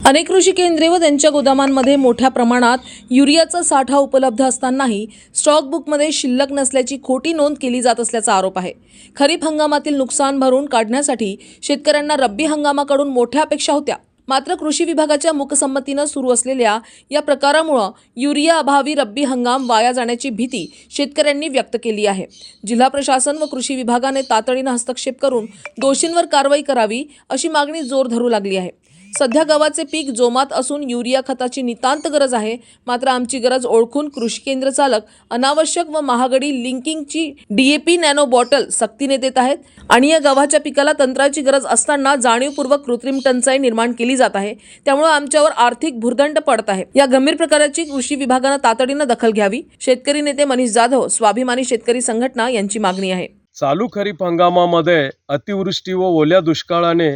अनेक कृषी केंद्रे व त्यांच्या गोदामांमध्ये मोठ्या प्रमाणात युरियाचा साठा उपलब्ध असतानाही स्टॉक बुकमध्ये शिल्लक नसल्याची खोटी नोंद केली जात असल्याचा आरोप आहे। खरीप हंगामातील नुकसान भरून काढण्यासाठी शेतकऱ्यांना रब्बी हंगामाकडून मोठ्या अपेक्षा होत्या, मात्र कृषी विभागाच्या मूकसंमतीने सुरू असलेल्या या प्रकारामुळे युरिया अभावी रब्बी हंगाम वाया जाण्याची भीती शेतकऱ्यांनी व्यक्त केली आहे। जिल्हा प्रशासन व कृषी विभागाने तातडीने हस्तक्षेप करून दोषींवर कारवाई करावी अशी मागणी जोर धरू लागली आहे। सध्या गव्हाचे पीक जोमात असून युरिया खताची नितांत गरज आहे, मात्र आमची गरज ओळखून कृषी केंद्र चालक अनावश्यक व महागडी लिंकिंगची DAP नॅनो बॉटल सक्तीने देत आहेत आणि या गव्हाच्या पिकाला तंत्राची गरज असताना जाणीवपूर्वक कृत्रिम टंचाई निर्माण केली जात आहे। त्यामुळे आमच्यावर आर्थिक भुर्दंड पडत आहे। या गंभीर प्रकाराची कृषी विभागाने तातडीने दखल घ्यावी, शेतकरी नेते मनीष जाधव, स्वाभिमानी शेतकरी संघटना यांची मागणी आहे। चालू खरीप हंगामामध्ये अतिवृष्टी व ओल्या दुष्काळाने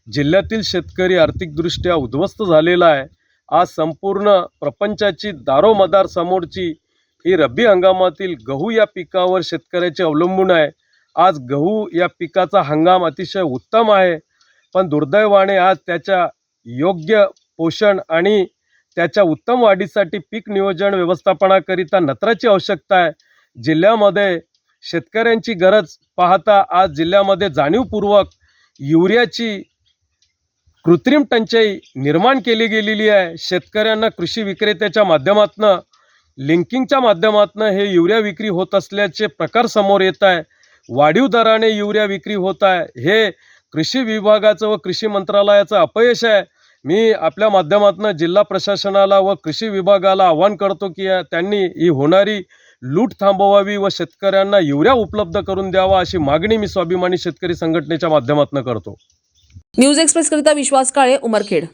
जिल्ह्यातील शेतकरी आर्थिकदृष्ट्या उद्ध्वस्त झालेला आहे। आज संपूर्ण प्रपंचाची दारोमदार समोरची ही रब्बी हंगामातील गहू या पिकावर शेतकऱ्याचे अवलंबून आहे। आज गहू या पिकाचा हंगाम अतिशय उत्तम आहे, पण दुर्दैवाने आज त्याच्या योग्य पोषण आणि त्याच्या उत्तम वाढीसाठी पीक नियोजन व्यवस्थापनाकरिता नत्राची आवश्यकता आहे। जिल्ह्यामध्ये शेतकऱ्यांची गरज पाहता आज जिल्ह्यामध्ये जाणीवपूर्वक युरियाची कृत्रिम टंचाई निर्माण केली गेलेली आहे। शेतकऱ्यांना कृषी विक्रेत्याच्या माध्यमातून लिंकिंगच्या माध्यमातून हे युरिया विक्री होत असल्याचे प्रकार समोर येत आहे। वाढीव दराने युरिया विक्री होत आहे, हे कृषी विभागाचं व कृषी मंत्रालयाचं अपयश आहे। मी आपल्या माध्यमातून जिल्हा प्रशासनाला व कृषी विभागाला आवाहन करतो की त्यांनी ही होणारी लूट थांबवावी व शेतकऱ्यांना युरिया उपलब्ध करून द्यावा अशी मागणी मी स्वाभिमानी शेतकरी संघटनेच्या माध्यमातून करतो। न्यूज एक्सप्रेस करिता विश्वास काळे, उमरखेड।